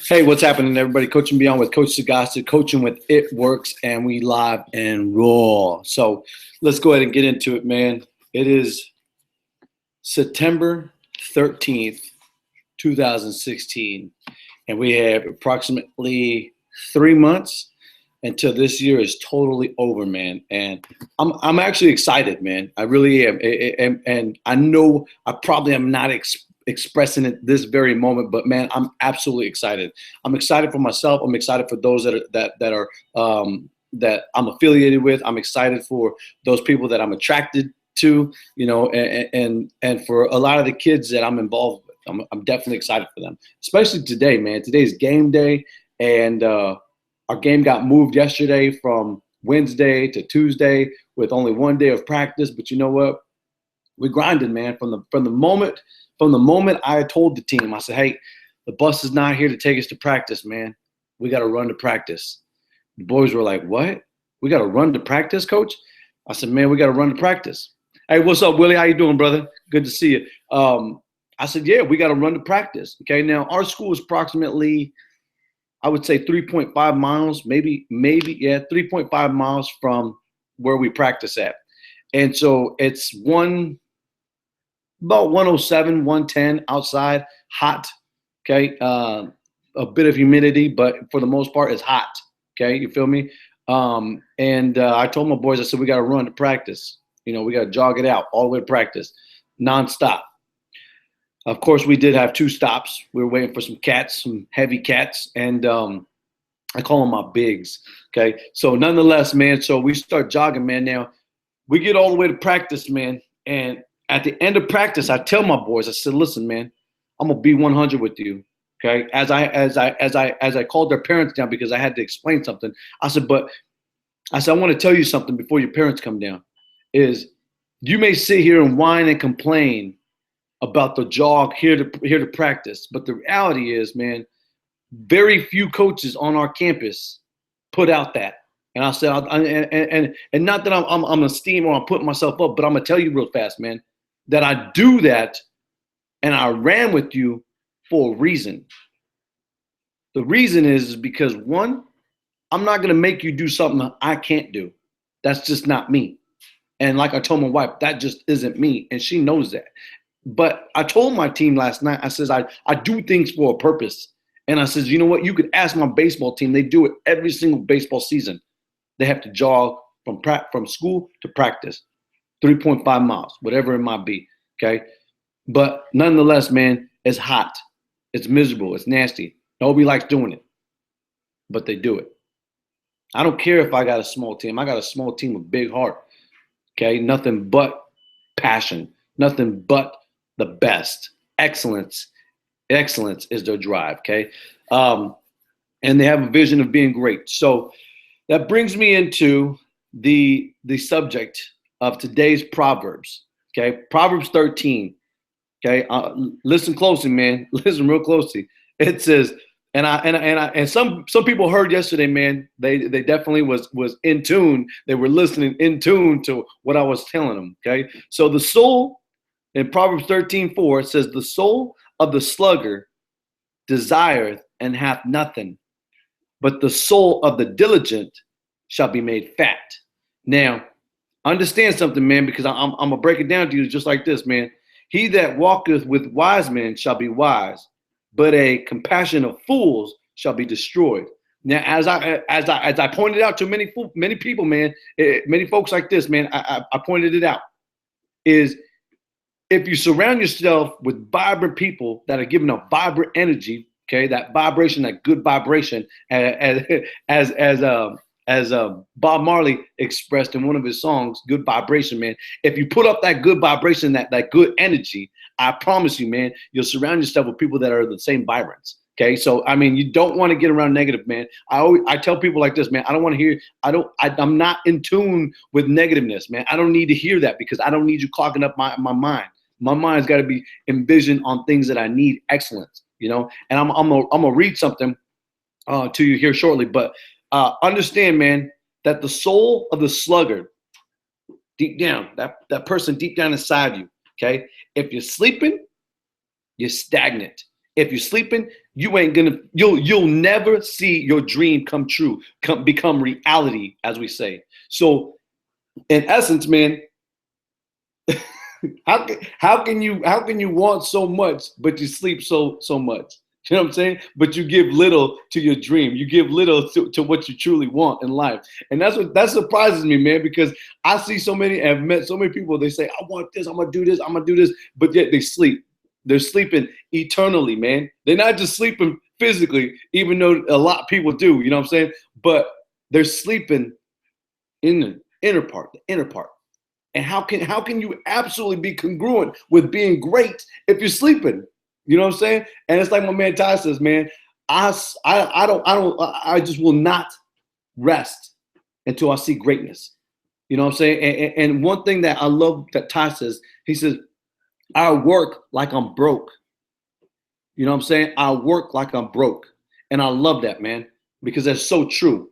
Hey, what's happening, everybody? Coaching Beyond with Coach Sagasta, coaching with It Works, and we live and raw. So let's go ahead and get into it, man. It is September 13th, 2016, and we have approximately 3 months until this year is totally over, man. And I'm actually excited, man. I really am. And I know I probably am not expressing it this very moment, but man, I'm absolutely excited. I'm excited for myself. I'm excited for those that I'm affiliated with. I'm excited for those people that I'm attracted to, and for a lot of the kids that I'm involved with. I'm definitely excited for them, especially today, man. Today's game day, and our game got moved yesterday from Wednesday to Tuesday with only one day of practice. But you know what? We grinded, man. From the moment I told the team, I said, "Hey, the bus is not here to take us to practice, man. We got to run to practice." The boys were like, "What? We got to run to practice, coach?" I said, "Man, we got to run to practice." Hey, what's up, Willie? How you doing, brother? Good to see you. I said, "Yeah, we got to run to practice." Okay, now our school is approximately, I would say, 3.5 miles, maybe, 3.5 miles from where we practice at. And so it's about 107, 110 outside, hot, okay? A bit of humidity, but for the most part, it's hot, okay? You feel me? And I told my boys, I said, we got to run to practice. We got to jog it out all the way to practice, nonstop. Of course, we did have two stops. We were waiting for some cats, some heavy cats, and I call them my bigs, okay? So nonetheless, man, so we start jogging, man. Now, we get all the way to practice, man, and at the end of practice, I tell my boys, I said, "Listen, man, I'm gonna be 100 with you, okay?" As I called their parents down because I had to explain something. I want to tell you something before your parents come down. Is you may sit here and whine and complain about the jog here to practice, but the reality is, man, very few coaches on our campus put out that. And I said, and not that I'm a steam or I'm putting myself up, but I'm gonna tell you real fast, man, that I do that, and I ran with you for a reason. The reason is because, one, I'm not gonna make you do something I can't do. That's just not me. And like I told my wife, that just isn't me, and she knows that. But I told my team last night, I says, I do things for a purpose. And I says, you know what? You could ask my baseball team. They do it every single baseball season. They have to jog from school to practice, 3.5 miles, whatever it might be, okay? But nonetheless, man, it's hot. It's miserable. It's nasty. Nobody likes doing it, but they do it. I don't care if I got a small team. I got a small team with big heart, okay? Nothing but passion. Nothing but the best. Excellence is their drive, okay? And they have a vision of being great. So that brings me into the subject of today's Proverbs, okay? Proverbs 13, okay? Listen closely, man. Listen real closely. It says, and some people heard yesterday, man. They definitely was in tune. They were listening in tune to what I was telling them, okay? So the soul in Proverbs 13:4, it says, "The soul of the sluggard desireth and hath nothing, but the soul of the diligent shall be made fat." Now, understand something, man, because I'm going to break it down to you just like this, man. "He that walketh with wise men shall be wise, but a compassion of fools shall be destroyed." Now, as I pointed out to many people, man, many folks like this, man, I pointed it out, is if you surround yourself with vibrant people that are giving a vibrant energy, okay, that vibration, that good vibration, as Bob Marley expressed in one of his songs, "Good Vibration," man. If you put up that good vibration, that good energy, I promise you, man, you'll surround yourself with people that are the same vibrance. Okay, so I mean, you don't want to get around negative, man. I tell people like this, man. I don't want to hear. I'm not in tune with negativeness, man. I don't need to hear that because I don't need you clogging up my mind. My mind's got to be envisioned on things that I need excellence, And I'm gonna read something to you here shortly, but understand, man, that the soul of the sluggard, deep down, that person deep down inside you, okay? If you're sleeping, you're stagnant. If you're sleeping, you'll never see your dream come true, become reality, as we say. So in essence, man, how can you want so much but you sleep so much? You know what I'm saying? But you give little to your dream. You give little to what you truly want in life. And that surprises me, man, because I see so many, I've met so many people, they say, I want this, I'm gonna do this, I'm gonna do this, but yet they sleep. They're sleeping eternally, man. They're not just sleeping physically, even though a lot of people do, you know what I'm saying? But they're sleeping in the inner part, the inner part. And how can you absolutely be congruent with being great if you're sleeping? You know what I'm saying? And it's like my man Ty says, man, I just will not rest until I see greatness. You know what I'm saying? And one thing that I love that Ty says, he says, I work like I'm broke. You know what I'm saying? I work like I'm broke. And I love that, man, because that's so true.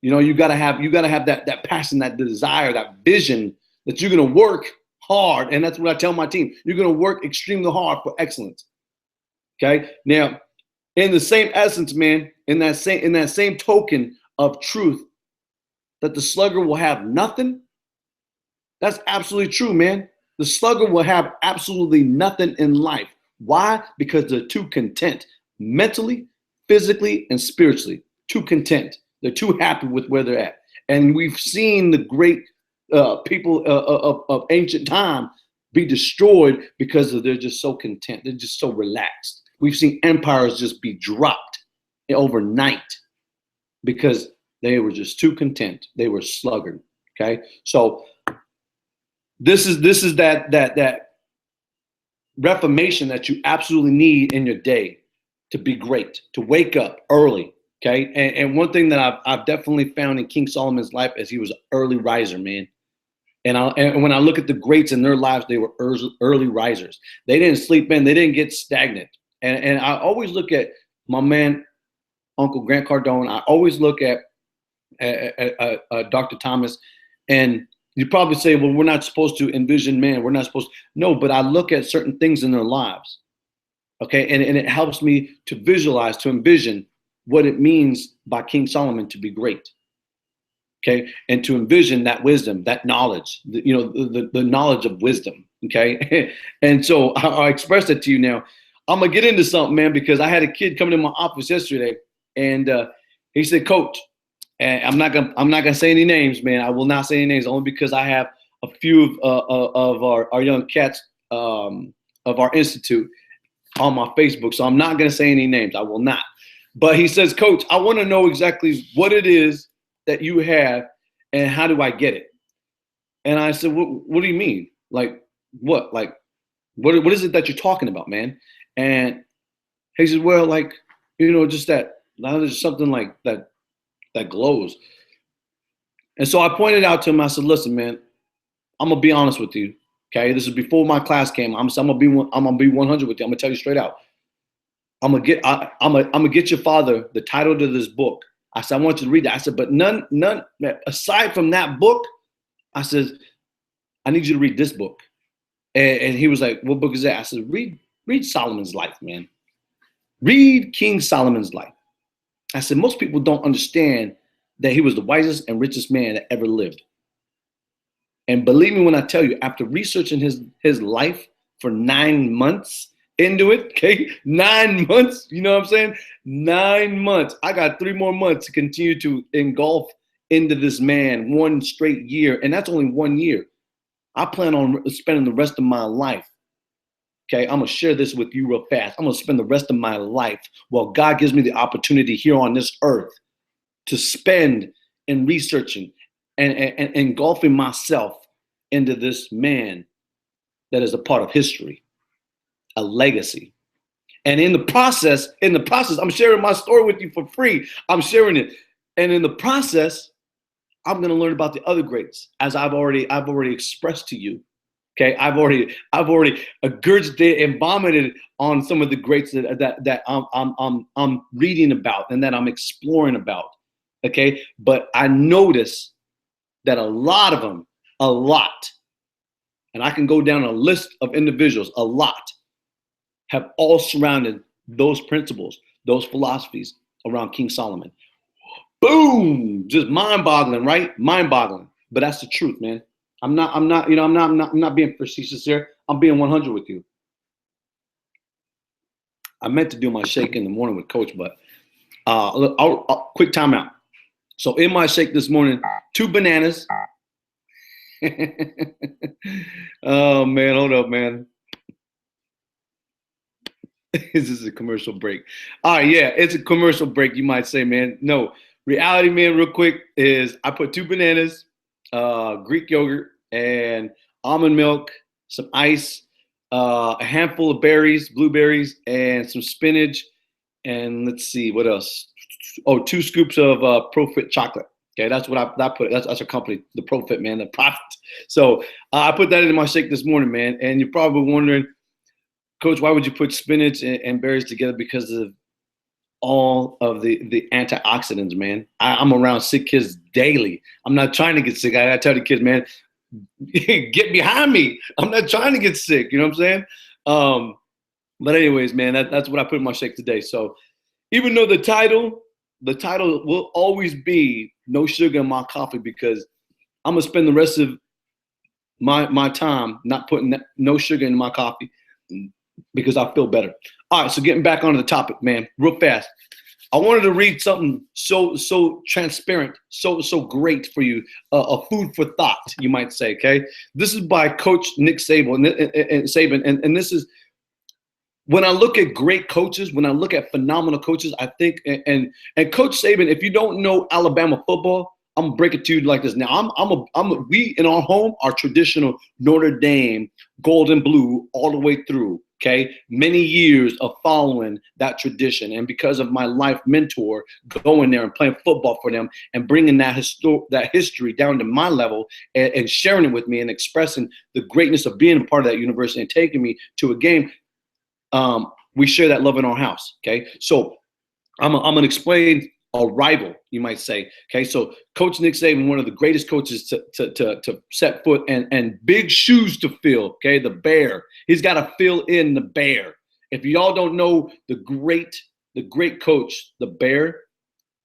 You know, you gotta have that passion, that desire, that vision that you're gonna work hard. And that's what I tell my team. You're gonna work extremely hard for excellence. Okay. Now, in the same essence, man, in that same token of truth, that the slugger will have nothing. That's absolutely true, man. The slugger will have absolutely nothing in life. Why? Because they're too content mentally, physically, and spiritually. Too content. They're too happy with where they're at. And we've seen the great people of ancient time be destroyed because they're just so content. They're just so relaxed. We've seen empires just be dropped overnight because they were just too content. They were sluggard. Okay, so this is that reformation that you absolutely need in your day to be great, to wake up early. Okay, and one thing that I've definitely found in King Solomon's life is he was an early riser, man. And when I look at the greats in their lives, they were early risers. They didn't sleep in. They didn't get stagnant. And I always look at my man, Uncle Grant Cardone. I always look at Dr. Thomas. And you probably say, well, we're not supposed to envision man. We're not supposed to. No, but I look at certain things in their lives. Okay, and it helps me to visualize, to envision what it means by King Solomon to be great. Okay, and to envision that wisdom, that knowledge, the knowledge of wisdom. Okay, and so I expressed it to you now. I'm gonna get into something, man, because I had a kid coming in my office yesterday, and he said, "Coach," and I'm not gonna say any names, man. I will not say any names, only because I have a few of our young cats of our institute on my Facebook, so I'm not gonna say any names. I will not. But he says, "Coach, I want to know exactly what it is that you have, and how do I get it?" And I said, what do you mean? Like what? Like what is it that you're talking about, man? And he said, well, like, just that now there's something like that glows. And so I pointed out to him, I said, listen, man, I'm gonna be honest with you. Okay, this is before my class came. I'm gonna be 100 with you. I'm gonna tell you straight out. I'm gonna get your father the title to this book. I said, I want you to read that. I said, but none aside from that book, I said, I need you to read this book. And he was like, what book is that? I said, read Solomon's life, man. Read King Solomon's life. I said, most people don't understand that he was the wisest and richest man that ever lived. And believe me when I tell you, after researching his life for 9 months into it, okay, 9 months, you know what I'm saying? 9 months. I got 3 more months to continue to engulf into this man, 1 straight year. And that's only 1 year. I plan on spending the rest of my life. Okay, I'm gonna share this with you real fast. I'm gonna spend the rest of my life while God gives me the opportunity here on this earth to spend in researching and engulfing myself into this man that is a part of history, a legacy. And in the process, I'm sharing my story with you for free. I'm sharing it. And in the process, I'm going to learn about the other greats, as I've already expressed to you. Okay, I've already regurgitated and vomited on some of the greats that I'm reading about and that I'm exploring about. Okay, but I notice that a lot of them, and I can go down a list of individuals, a lot have all surrounded those principles, those philosophies around King Solomon. Boom! Just mind-boggling, right? Mind-boggling. But that's the truth, man. I'm not being facetious here. I'm being 100 with you. I meant to do my shake in the morning with Coach, but quick timeout. So in my shake this morning, 2 bananas. Oh man, hold up, man. This is a commercial break. All right, yeah, it's a commercial break, you might say, man. No, reality, man, real quick, is I put 2 bananas, Greek yogurt, and almond milk, some ice, a handful of berries, blueberries, and some spinach. And let's see, what else? Oh, 2 scoops of ProFit chocolate. Okay, that's what I put. That's a company, the ProFit, man, the Profit. So I put that in my shake this morning, man. And you're probably wondering, Coach, why would you put spinach and berries together? Because of all of the antioxidants, man. I'm around sick kids daily. I'm not trying to get sick. I tell the kids, man, get behind me. I'm not trying to get sick. You know what I'm saying? But anyways, man, that's what I put in my shake today. So even though the title will always be no sugar in my coffee, because I'm gonna spend the rest of my time not putting no sugar in my coffee because I feel better. All right, so getting back onto the topic, man, real fast. I wanted to read something so transparent, so great for you, a food for thought, you might say. Okay, this is by Coach Nick Saban, and this is, when I look at great coaches, when I look at phenomenal coaches, I think, and Coach Saban, if you don't know Alabama football, I'm gonna break it to you like this. Now, we in our home are traditional Notre Dame, gold and blue all the way through. Okay, many years of following that tradition, and because of my life mentor going there and playing football for them and bringing that history down to my level and sharing it with me and expressing the greatness of being a part of that university and taking me to a game. We share that love in our house. Okay, so I'm gonna explain a rival, you might say. Okay, so Coach Nick Saban, one of the greatest coaches to set foot, and big shoes to fill. Okay, the Bear. He's got to fill in the Bear. If y'all don't know the great coach, the Bear,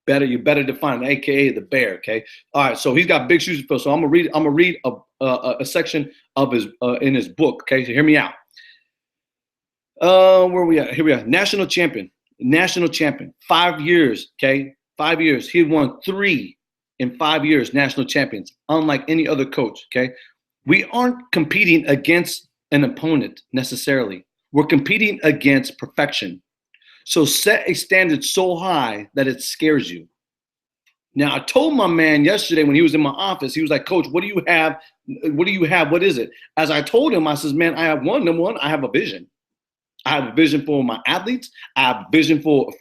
you better define it, aka the Bear. Okay, all right. So he's got big shoes to fill. So I'm gonna read a section of his in his book. Okay, so hear me out. Where are we at? Here we are. National champion. 5 years. Okay, 5 years. He won 3 in 5 years. National champions. Unlike any other coach. Okay, we aren't competing against an opponent necessarily. We're competing against perfection. So set a standard so high that it scares you. Now, I told my man yesterday when he was in my office, he was like, Coach, what do you have? What do you have? What is it? As I told him, I says, man, I have number one, I have a vision. I have a vision for my athletes. I have a vision for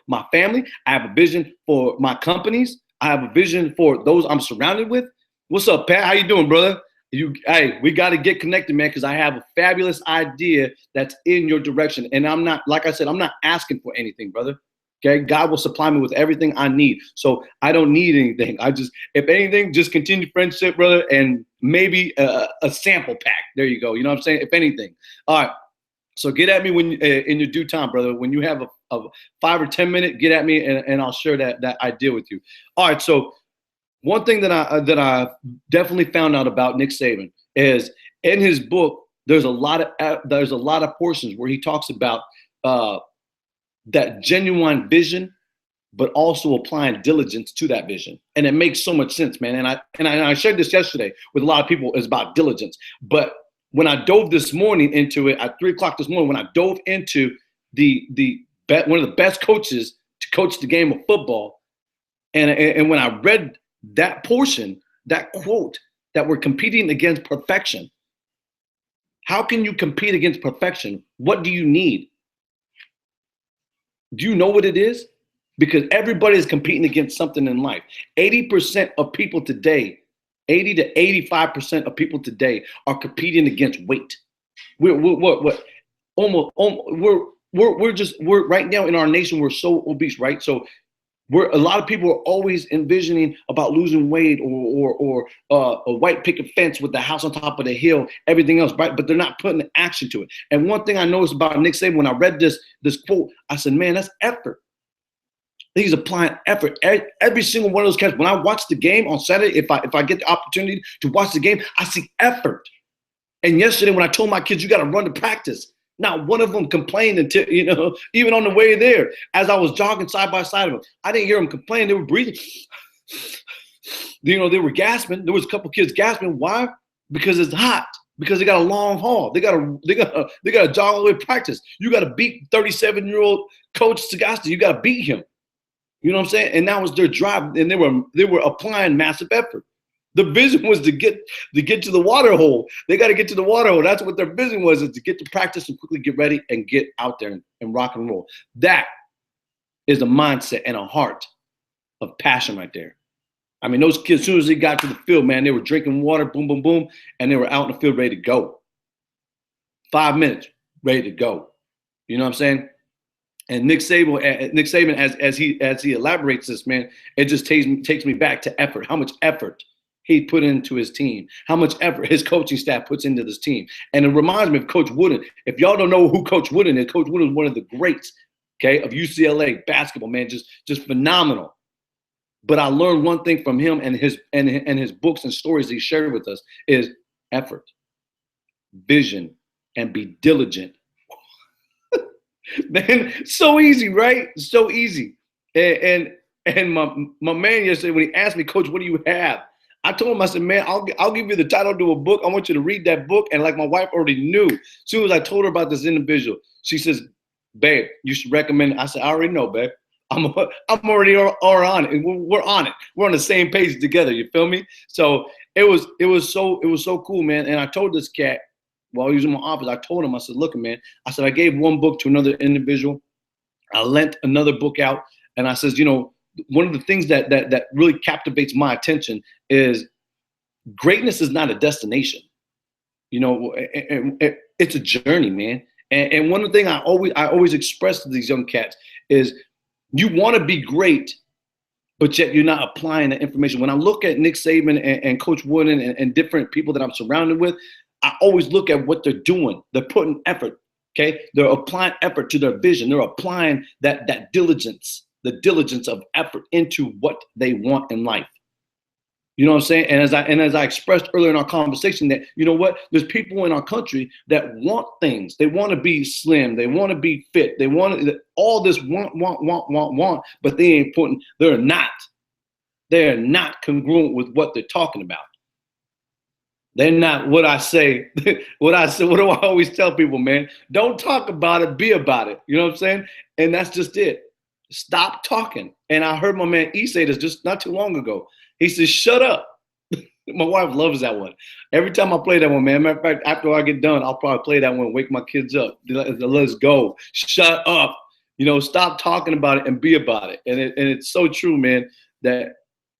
my family. I have a vision for my companies. I have a vision for those I'm surrounded with. What's up, Pat? How you doing, brother? Hey, we got to get connected, man, because I have a fabulous idea that's in your direction. And I'm not, like I said, I'm not asking for anything, brother. Okay, God will supply me with everything I need. So I don't need anything. If anything, just continue friendship, brother, and maybe a sample pack. There you go. You know what I'm saying? If anything. All right. So get at me when in your due time, brother. When you have a 5 or 10 minute, get at me and I'll share that idea with you. All right. So one thing that I definitely found out about Nick Saban is in his book, there's a lot of portions where he talks about that genuine vision, but also applying diligence to that vision. And it makes so much sense, man. And I shared this yesterday with a lot of people. It's about diligence. But when I dove this morning into it at 3:00 this morning, when I dove into one of the best coaches to coach the game of football, and when I read that portion, that quote, that we're competing against perfection. How can you compete against perfection? What do you need? Do you know what it is? Because everybody is competing against something in life. 80% of people today, 80 to 85% of people today are competing against weight. We're right now in our nation, we're so obese, right? So Where a lot of people are always envisioning about losing weight or a white picket fence with the house on top of the hill, everything else, right? But they're not putting action to it. And one thing I noticed about Nick Saban, when I read this quote, I said, man, that's effort. He's applying effort. Every single one of those catches. When I watch the game on Saturday, if I get the opportunity to watch the game, I see effort. And yesterday, when I told my kids, you got to run to practice, not one of them complained until, even on the way there, as I was jogging side by side of them. I didn't hear them complain. They were breathing. They were gasping. There was a couple kids gasping. Why? Because it's hot. Because they got a long haul. They got to jog all the way to practice. You got to beat 37-year-old Coach Sagasti. You got to beat him. You know what I'm saying? And that was their drive, and they were applying massive effort. The vision was to get to the water hole. They got to get to the water hole. That's what their vision was, is to get to practice and quickly get ready and get out there and rock and roll. That is a mindset and a heart of passion right there. I mean, those kids, as soon as they got to the field, man, they were drinking water, boom, boom, boom, and they were out in the field ready to go. 5 minutes, ready to go. You know what I'm saying? And Nick Saban, as he elaborates this, man, it just takes me back to effort. How much effort he put into his team, how much effort his coaching staff puts into this team. And it reminds me of Coach Wooden. If y'all don't know who Coach Wooden is, Coach Wooden is one of the greats, okay, of UCLA basketball, man, just phenomenal. But I learned one thing from him and his books and stories he shared with us is effort, vision, and be diligent. Man, so easy, right? So easy. And my man yesterday, when he asked me, Coach, what do you have? I told him, I said, man, I'll give you the title to a book. I want you to read that book. And like my wife already knew, as soon as I told her about this individual, she says, babe, you should recommend it. I said, I already know, babe. I'm already on it. We're on it. We're on the same page together. You feel me? So it was so cool, man. And I told this cat, while he was in my office, I told him, I said, look, man, I said, I gave one book to another individual. I lent another book out. And I says, one of the things that really captivates my attention is greatness is not a destination. It's a journey, man. And one of the things I always express to these young cats is you want to be great, but yet you're not applying the information. When I look at Nick Saban and Coach Wooden and different people that I'm surrounded with, I always look at what they're doing. They're putting effort, okay? They're applying effort to their vision. They're applying that diligence, the diligence of effort into what they want in life. You know what I'm saying? And as I expressed earlier in our conversation, that, you know what? There's people in our country that want things. They want to be slim. They want to be fit. They want all this want, but they ain't putting, they're not congruent with what they're talking about. They're not what I say. What do I always tell people, man? Don't talk about it, be about it. You know what I'm saying? And that's just it. Stop talking. And I heard my man E say this just not too long ago. He says, shut up. My wife loves that one. Every time I play that one, man. Matter of fact, after I get done, I'll probably play that one, wake my kids up. Let's go. Shut up. Stop talking about it and be about it. And it's so true, man, that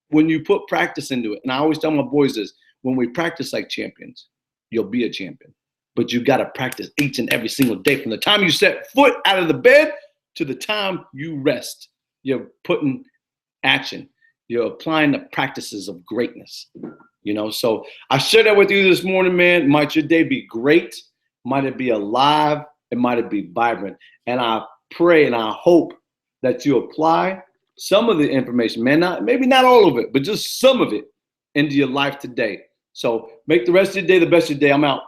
when you put practice into it, and I always tell my boys this, when we practice like champions, you'll be a champion. But you got to practice each and every single day. From the time you set foot out of the bed to the time you rest, you're putting action. You're applying the practices of greatness. So I shared that with you this morning, man. Might your day be great? Might it be alive? And might it be vibrant? And I pray and I hope that you apply some of the information, man. Maybe not all of it, but just some of it into your life today. So make the rest of your day the best of your day. I'm out.